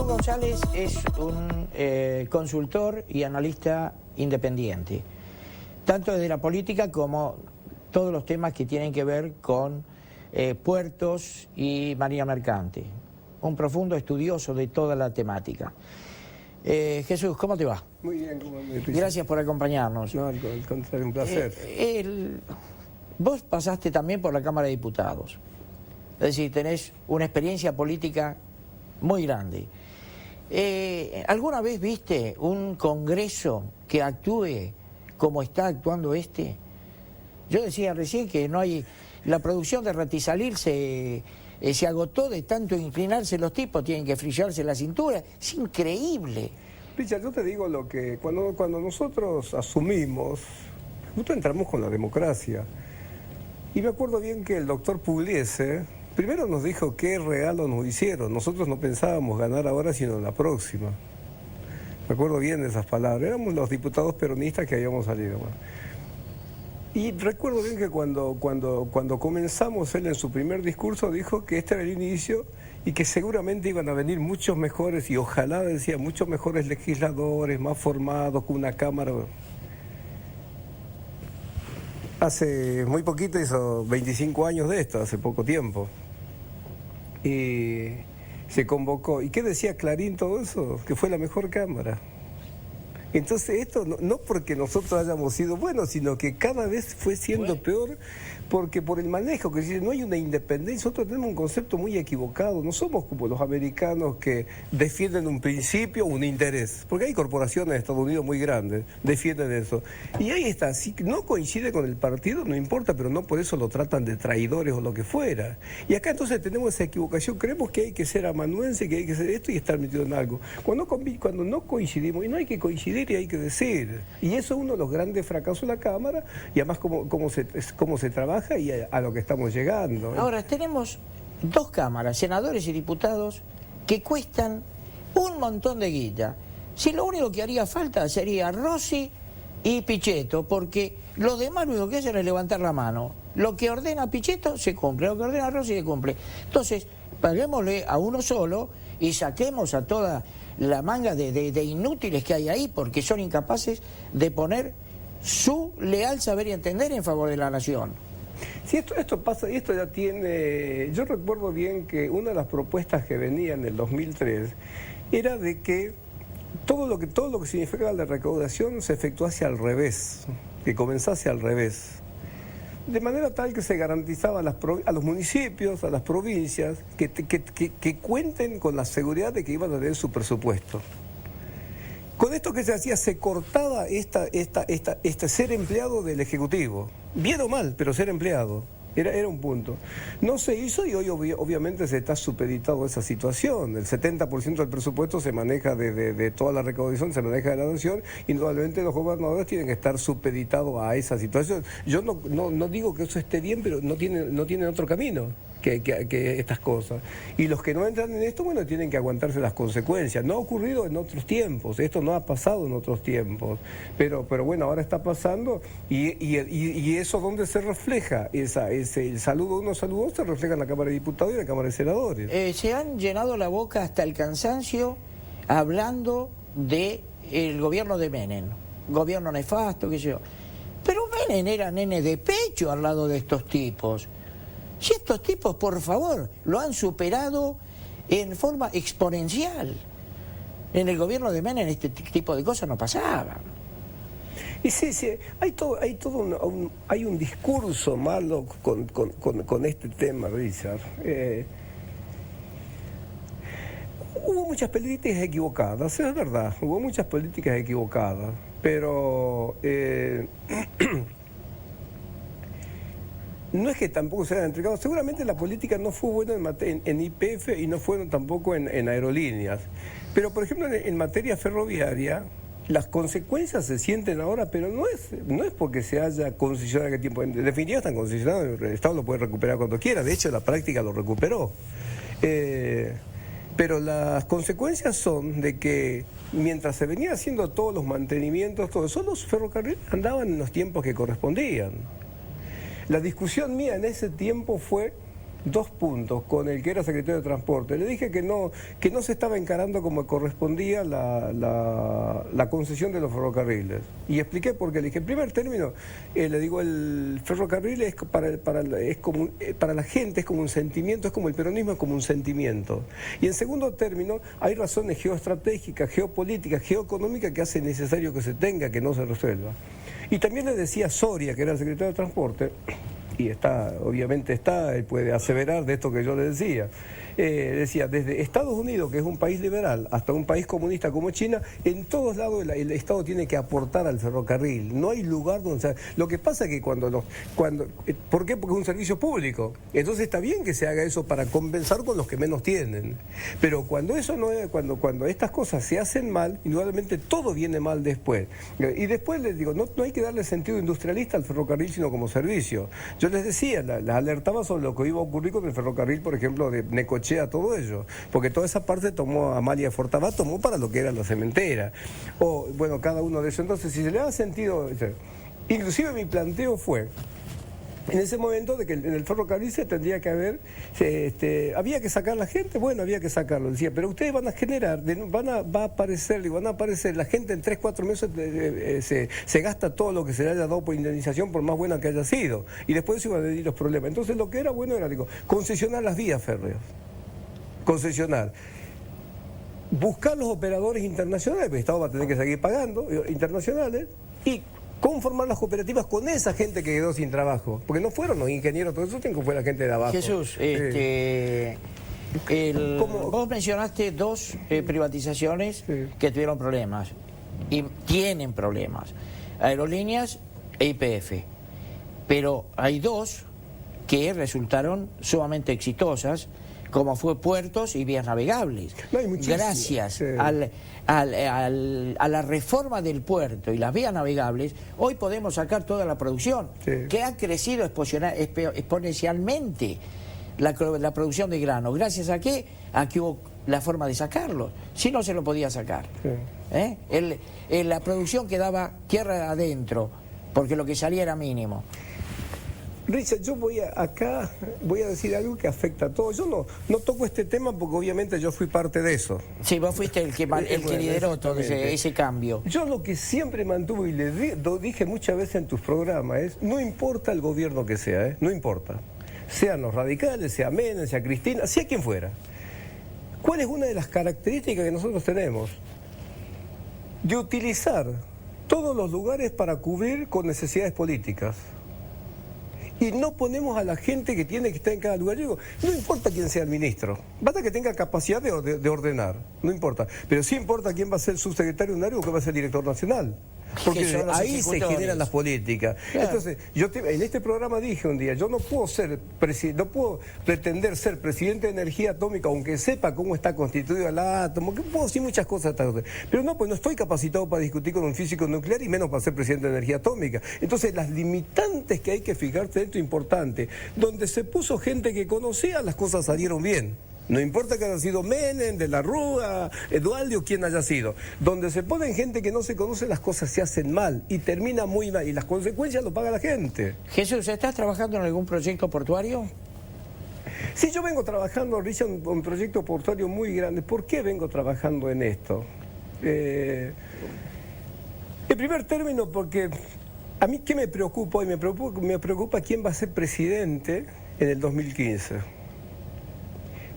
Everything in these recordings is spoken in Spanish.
Jesús González es un consultor y analista independiente, tanto desde la política como todos los temas que tienen que ver con puertos y marina mercante. Un profundo estudioso de toda la temática. Jesús, ¿cómo te va? Muy bien, ¿cómo me dice? Gracias por acompañarnos. No, al contrario, un placer. Vos pasaste también por la Cámara de Diputados, es decir, tenés una experiencia política muy grande. ¿Alguna vez viste un Congreso que actúe como está actuando este? Yo decía recién que no hay... La producción de Ratisalir se agotó de tanto inclinarse los tipos, tienen que frillarse la cintura. Es increíble. Richard, yo te digo lo que... Cuando nosotros asumimos, justo entramos con la democracia. Y me acuerdo bien que el doctor Pugliese primero nos dijo qué regalo nos hicieron. Nosotros no pensábamos ganar ahora, sino en la próxima. Me acuerdo bien de esas palabras. Éramos los diputados peronistas que habíamos salido. Bueno. Y recuerdo bien que cuando comenzamos, él en su primer discurso dijo que este era el inicio y que seguramente iban a venir muchos mejores, y ojalá, decía, muchos mejores legisladores, más formados, con una Cámara. Hace muy poquito, hizo 25 años de esto, hace poco tiempo. Y se convocó. ¿Y qué decía Clarín todo eso? Que fue la mejor Cámara. Entonces esto no porque nosotros hayamos sido buenos, sino que cada vez fue siendo peor, porque por el manejo, que no hay una independencia. Nosotros tenemos un concepto muy equivocado. No somos como los americanos que defienden un principio, un interés, porque hay corporaciones de Estados Unidos muy grandes, defienden eso. Y ahí está, si no coincide con el partido, no importa, pero no por eso lo tratan de traidores o lo que fuera. Y acá entonces tenemos esa equivocación, creemos que hay que ser amanuense, que hay que ser esto y estar metido en algo. Cuando no coincidimos, y no hay que coincidir, y hay que decir. Y eso es uno de los grandes fracasos de la Cámara, y además cómo se trabaja y a lo que estamos llegando. Ahora, tenemos dos cámaras, senadores y diputados, que cuestan un montón de guita. Si lo único que haría falta sería Rossi y Pichetto, porque los demás lo único que hacen es levantar la mano. Lo que ordena Pichetto se cumple, lo que ordena Rossi se cumple. Entonces, paguémosle a uno solo y saquemos a toda la manga de inútiles que hay ahí, porque son incapaces de poner su leal saber y entender en favor de la nación. Sí, esto pasa, y esto ya tiene... Yo recuerdo bien que una de las propuestas que venía en el 2003 era de que todo lo que significaba la recaudación se efectuase al revés, que comenzase al revés. De manera tal que se garantizaba a los municipios, a las provincias, que cuenten con la seguridad de que iban a tener su presupuesto. Con esto que se hacía, se cortaba este ser empleado del Ejecutivo. Bien o mal, pero ser empleado. Era un punto. No se hizo y hoy obviamente se está supeditado a esa situación. El 70% del presupuesto se maneja de toda la recaudación, se maneja de la nación. Indudablemente los gobernadores tienen que estar supeditados a esa situación. Yo no digo que eso esté bien, pero no tienen otro camino que estas cosas. Y los que no entran en esto, bueno, tienen que aguantarse las consecuencias. No ha ocurrido en otros tiempos, esto no ha pasado en otros tiempos. Pero bueno, ahora está pasando y eso donde se refleja el saludo uno saludó se refleja en la Cámara de Diputados y en la Cámara de Senadores. Se han llenado la boca hasta el cansancio hablando del gobierno de Menem, gobierno nefasto, qué sé yo. Pero Menem era nene de pecho al lado de estos tipos. Si estos tipos, por favor, lo han superado en forma exponencial. En el gobierno de Menem este tipo de cosas no pasaban. Y sí, hay un discurso malo con este tema, Richard. Hubo muchas políticas equivocadas, es verdad, hubo muchas políticas equivocadas, pero no es que tampoco se hayan entregado. Seguramente la política no fue buena en YPF y no fue tampoco en aerolíneas. Pero, por ejemplo, en materia ferroviaria, las consecuencias se sienten ahora, pero no es porque se haya concesionado en aquel tiempo. En definitiva están concesionados, el Estado lo puede recuperar cuando quiera. De hecho, la práctica lo recuperó. Pero las consecuencias son de que mientras se venía haciendo todos los mantenimientos, todo eso, los ferrocarriles andaban en los tiempos que correspondían. La discusión mía en ese tiempo fue 2 puntos con el que era secretario de Transporte. Le dije que no se estaba encarando como correspondía la concesión de los ferrocarriles. Y expliqué por qué. Le dije, en primer término, le digo, el ferrocarril es para la gente, es como un sentimiento, es como el peronismo, es como un sentimiento. Y en segundo término, hay razones geoestratégicas, geopolíticas, geoeconómicas que hacen necesario que se tenga, que no se resuelva. Y también le decía a Soria, que era el secretario de Transporte, y obviamente él puede aseverar de esto que yo le decía. Decía, desde Estados Unidos, que es un país liberal, hasta un país comunista como China, en todos lados el Estado tiene que aportar al ferrocarril. No hay lugar donde... Lo que pasa es que ¿por qué? Porque es un servicio público. Entonces está bien que se haga eso para compensar con los que menos tienen. Pero cuando eso no es, cuando estas cosas se hacen mal, indudablemente todo viene mal después. Y después les digo, no hay que darle sentido industrialista al ferrocarril, sino como servicio. Yo les decía, les alertaba sobre lo que iba a ocurrir con el ferrocarril, por ejemplo, de Necochea a todo ello, porque toda esa parte tomó Amalia Fortabat, tomó para lo que era la cementera, o bueno, cada uno de ellos. Entonces, si se le da sentido, inclusive mi planteo fue en ese momento de que en el ferrocarril se tendría que haber, había que sacar la gente, bueno, había que sacarlo, decía, pero ustedes van a generar, van a aparecer, la gente en 3, 4 meses se gasta todo lo que se le haya dado por indemnización, por más buena que haya sido, y después se iban a venir los problemas. Entonces lo que era bueno era, concesionar las vías férreas, buscar los operadores internacionales, porque el Estado va a tener que seguir pagando, internacionales, y conformar las cooperativas con esa gente que quedó sin trabajo, porque no fueron los ingenieros, todo eso tiene que fue la gente de abajo. Jesús, vos mencionaste 2 privatizaciones que tuvieron problemas, y tienen problemas, Aerolíneas e YPF, pero hay 2 que resultaron sumamente exitosas, como fue Puertos y Vías Navegables. No, gracias a la reforma del puerto y las vías navegables, hoy podemos sacar toda la producción, que ha crecido exponencialmente la producción de grano. ¿Gracias a qué? A que hubo la forma de sacarlo. Si no, se lo podía sacar. La producción quedaba tierra adentro, porque lo que salía era mínimo. Richard, yo voy a decir algo que afecta a todos. Yo no toco este tema porque obviamente yo fui parte de eso. Sí, vos fuiste el que lideró todo ese cambio. Yo lo que siempre mantuve y lo dije muchas veces en tus programas es, no importa el gobierno que sea, no importa. Sean los radicales, sea Menem, sea Cristina, sea quien fuera. ¿Cuál es una de las características que nosotros tenemos? De utilizar todos los lugares para cubrir con necesidades políticas. Y no ponemos a la gente que tiene que estar en cada lugar. Yo digo, no importa quién sea el ministro, basta que tenga capacidad de ordenar, no importa. Pero sí importa quién va a ser el subsecretario de un área o quién va a ser el director nacional. Porque ahí se generan las políticas. Claro. Entonces, en este programa dije un día, yo no puedo pretender ser presidente de energía atómica, aunque sepa cómo está constituido el átomo, que puedo decir muchas cosas, pero no, pues no estoy capacitado para discutir con un físico nuclear y menos para ser presidente de energía atómica. Entonces, las limitantes que hay que fijarse dentro es importante. Donde se puso gente que conocía, las cosas salieron bien. No importa que haya sido Menem, de la Rúa, Eduardo o quien haya sido. Donde se ponen gente que no se conoce, las cosas se hacen mal y termina muy mal. Y las consecuencias lo paga la gente. Jesús, ¿estás trabajando en algún proyecto portuario? Sí, yo vengo trabajando, Richard, un proyecto portuario muy grande. ¿Por qué vengo trabajando en esto? En primer término, porque a mí, ¿qué me preocupa hoy? Me preocupa quién va a ser presidente en el 2015.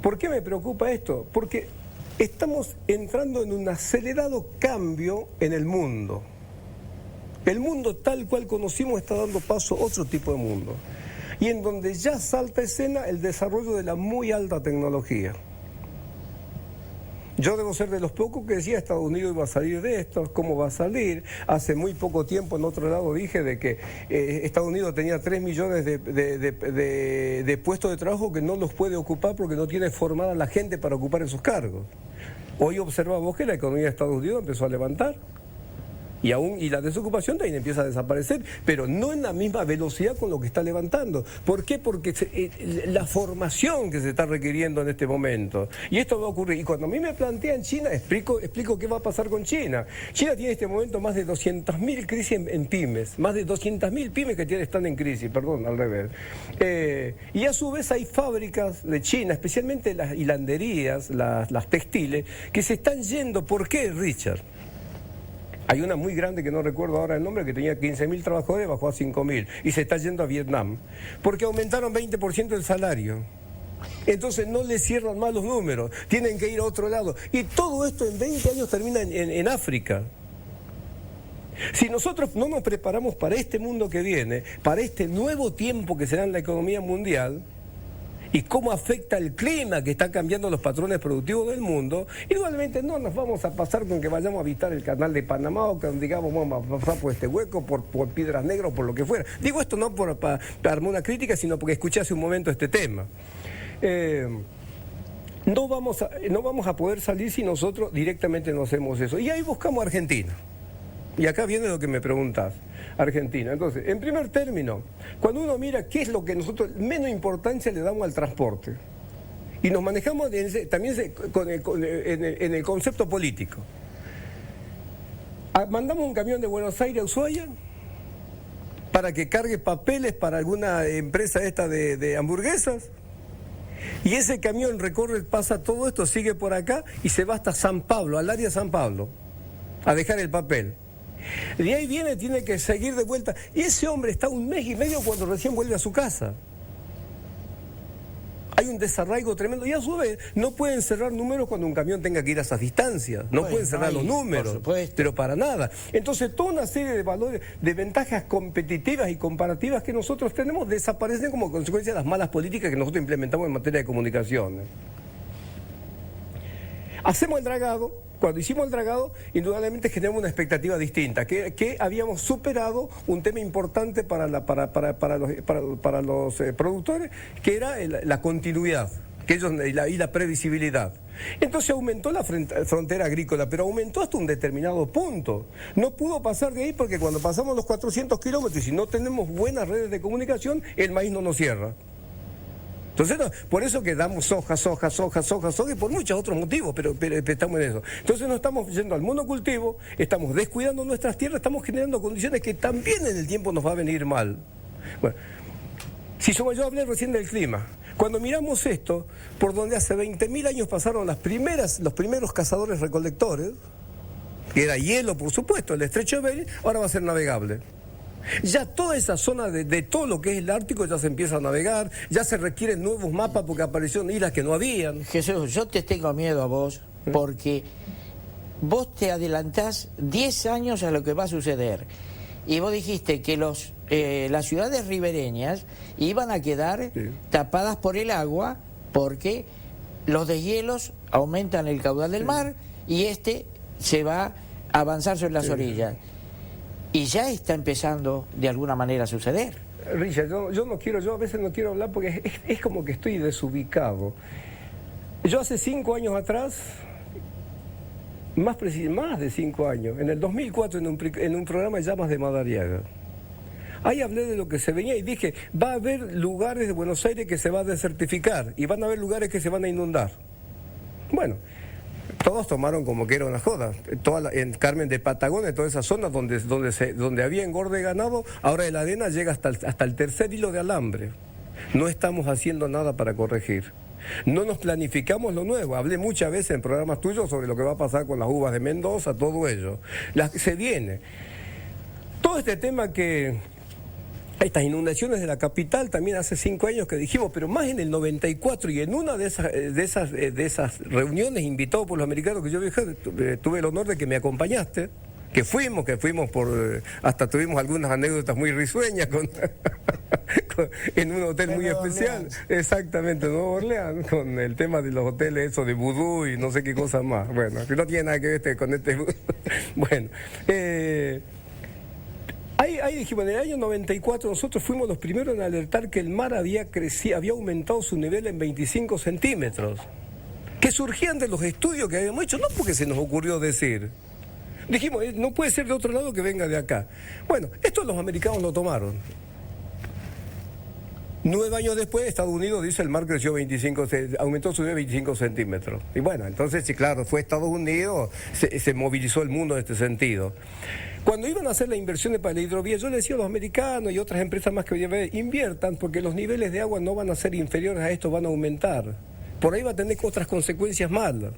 ¿Por qué me preocupa esto? Porque estamos entrando en un acelerado cambio en el mundo. El mundo tal cual conocimos está dando paso a otro tipo de mundo. Y en donde ya salta a escena el desarrollo de la muy alta tecnología. Yo debo ser de los pocos que decía Estados Unidos iba a salir de esto, ¿cómo va a salir? Hace muy poco tiempo en otro lado dije de que Estados Unidos tenía 3 millones de puestos de trabajo que no los puede ocupar porque no tiene formada la gente para ocupar esos cargos. Hoy observamos que la economía de Estados Unidos empezó a levantar y la desocupación también empieza a desaparecer, pero no en la misma velocidad con lo que está levantando. ¿Por qué? Porque la formación que se está requiriendo en este momento. Y esto va a ocurrir. Y cuando a mí me plantean China, explico qué va a pasar con China. China tiene en este momento más de 200.000 crisis en pymes, más de 200.000 pymes que están en crisis, perdón, al revés. Y a su vez hay fábricas de China, especialmente las hilanderías, las textiles, que se están yendo. ¿Por qué, Richard? Hay una muy grande que no recuerdo ahora el nombre, que tenía 15.000 trabajadores, bajó a 5.000 y se está yendo a Vietnam, porque aumentaron 20% el salario. Entonces no le cierran más los números, tienen que ir a otro lado. Y todo esto en 20 años termina en África. Si nosotros no nos preparamos para este mundo que viene, para este nuevo tiempo que será en la economía mundial, y cómo afecta el clima que está cambiando los patrones productivos del mundo, igualmente no nos vamos a pasar con que vayamos a visitar el canal de Panamá o que digamos vamos a pasar por este hueco, por Piedras Negras o por lo que fuera. Digo esto no para armar una crítica, sino porque escuché hace un momento este tema. No vamos a poder salir si nosotros directamente no hacemos eso. Y ahí buscamos a Argentina. Y acá viene lo que me preguntas, Argentina. Entonces, en primer término, cuando uno mira qué es lo que nosotros menos importancia le damos al transporte, y nos manejamos también en el concepto político. Mandamos un camión de Buenos Aires a Ushuaia para que cargue papeles para alguna empresa esta de hamburguesas, y ese camión pasa todo esto, sigue por acá y se va hasta San Pablo, al área de San Pablo, a dejar el papel. De ahí viene, tiene que seguir de vuelta. Y ese hombre está 1 mes y medio cuando recién vuelve a su casa. Hay un desarraigo tremendo. Y a su vez, no pueden cerrar números cuando un camión tenga que ir a esas distancias. No pueden cerrar los números, pero para nada. Entonces, toda una serie de valores, de ventajas competitivas y comparativas que nosotros tenemos, desaparecen como consecuencia de las malas políticas que nosotros implementamos en materia de comunicaciones. Hacemos el dragado. Cuando hicimos el dragado, indudablemente generamos una expectativa distinta, que habíamos superado un tema importante para los productores, que era la continuidad y la previsibilidad. Entonces aumentó la frontera agrícola, pero aumentó hasta un determinado punto. No pudo pasar de ahí porque cuando pasamos los 400 kilómetros y si no tenemos buenas redes de comunicación, el maíz no nos cierra. Entonces, por eso que damos soja, y por muchos otros motivos, pero estamos en eso. Entonces no estamos yendo al monocultivo, estamos descuidando nuestras tierras, estamos generando condiciones que también en el tiempo nos va a venir mal. Bueno, yo hablé recién del clima. Cuando miramos esto, por donde hace 20.000 años pasaron los primeros cazadores recolectores, que era hielo, por supuesto, el estrecho de Bering, ahora va a ser navegable. Ya toda esa zona de todo lo que es el Ártico ya se empieza a navegar, ya se requieren nuevos mapas porque aparecieron islas que no habían. Jesús, yo te tengo miedo a vos porque vos te adelantás 10 años a lo que va a suceder. Y vos dijiste que las ciudades ribereñas iban a quedar tapadas por el agua porque los deshielos aumentan el caudal del mar y se va a avanzar sobre las orillas. Y ya está empezando de alguna manera a suceder. Richard, yo a veces no quiero hablar porque es como que estoy desubicado. Yo hace 5 años atrás, más de 5 años, en el 2004 en un programa de Llamas de Madariaga, ahí hablé de lo que se venía y dije, va a haber lugares de Buenos Aires que se va a desertificar y van a haber lugares que se van a inundar. Bueno, todos tomaron como que era una joda. En Carmen de Patagones, toda esa zona donde había engorde de ganado, ahora la arena llega hasta el tercer hilo de alambre. No estamos haciendo nada para corregir. No nos planificamos lo nuevo. Hablé muchas veces en programas tuyos sobre lo que va a pasar con las uvas de Mendoza, todo ello. Se viene. Todo este tema estas inundaciones de la capital también hace 5 años que dijimos, pero más en el 94 y en una de esas reuniones invitado por los americanos que yo viajé, tuve el honor de que me acompañaste, que fuimos hasta tuvimos algunas anécdotas muy risueñas en un hotel muy especial, exactamente, Nueva Orleans, con el tema de los hoteles esos de vudú y no sé qué cosas más. Bueno, que no tiene nada que ver con este. Bueno, Ahí dijimos, en el año 94 nosotros fuimos los primeros en alertar que el mar había aumentado su nivel en 25 centímetros, que surgían de los estudios que habíamos hecho, no porque se nos ocurrió decir, Dijimos, no puede ser de otro lado que venga de acá. Bueno, esto los americanos lo tomaron. 9 años después, Estados Unidos dice el mar creció aumentó su 25 centímetros. Y bueno, entonces, sí, claro, fue Estados Unidos, se movilizó el mundo en este sentido. Cuando iban a hacer las inversiones para la hidrovía, yo les decía a los americanos y otras empresas más que inviertan, porque los niveles de agua no van a ser inferiores a esto, van a aumentar. Por ahí va a tener otras consecuencias malas.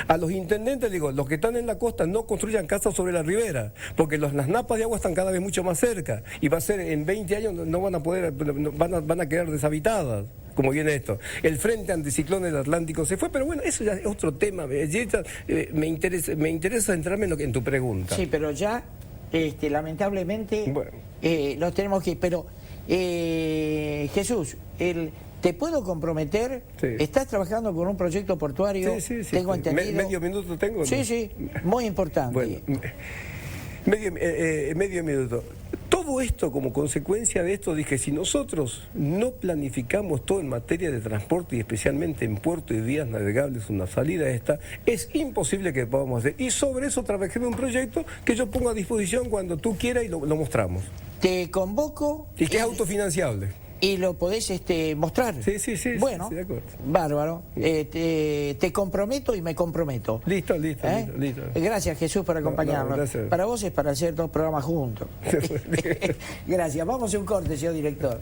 A los intendentes digo, los que están en la costa no construyan casas sobre la ribera, porque las napas de agua están cada vez mucho más cerca y va a ser en 20 años no van a poder, van a quedar deshabitadas, como viene esto. El frente anticiclón del Atlántico se fue, pero bueno, eso ya es otro tema. Me interesa centrarme en tu pregunta. Sí, pero ya, lamentablemente, bueno, nos tenemos que ir. Pero, Jesús, ¿te puedo comprometer? Sí. ¿Estás trabajando con un proyecto portuario? Sí. Tengo entendido. ¿Medio minuto tengo? Sí, ¿no? sí, muy importante. Bueno, medio minuto. Todo esto, como consecuencia de esto, dije, si nosotros no planificamos todo en materia de transporte y especialmente en puertos y vías navegables una salida esta, es imposible que podamos hacer. Y sobre eso trabajé en un proyecto que yo pongo a disposición cuando tú quieras y lo mostramos. Te convoco. Y que es autofinanciable. Y lo podés mostrar. Sí. Bueno, sí, de acuerdo. Bárbaro. Te comprometo y me comprometo. Listo. Gracias, Jesús, por acompañarnos. Gracias. Para vos es para hacer 2 programas juntos. Gracias. Vamos a un corte, señor director.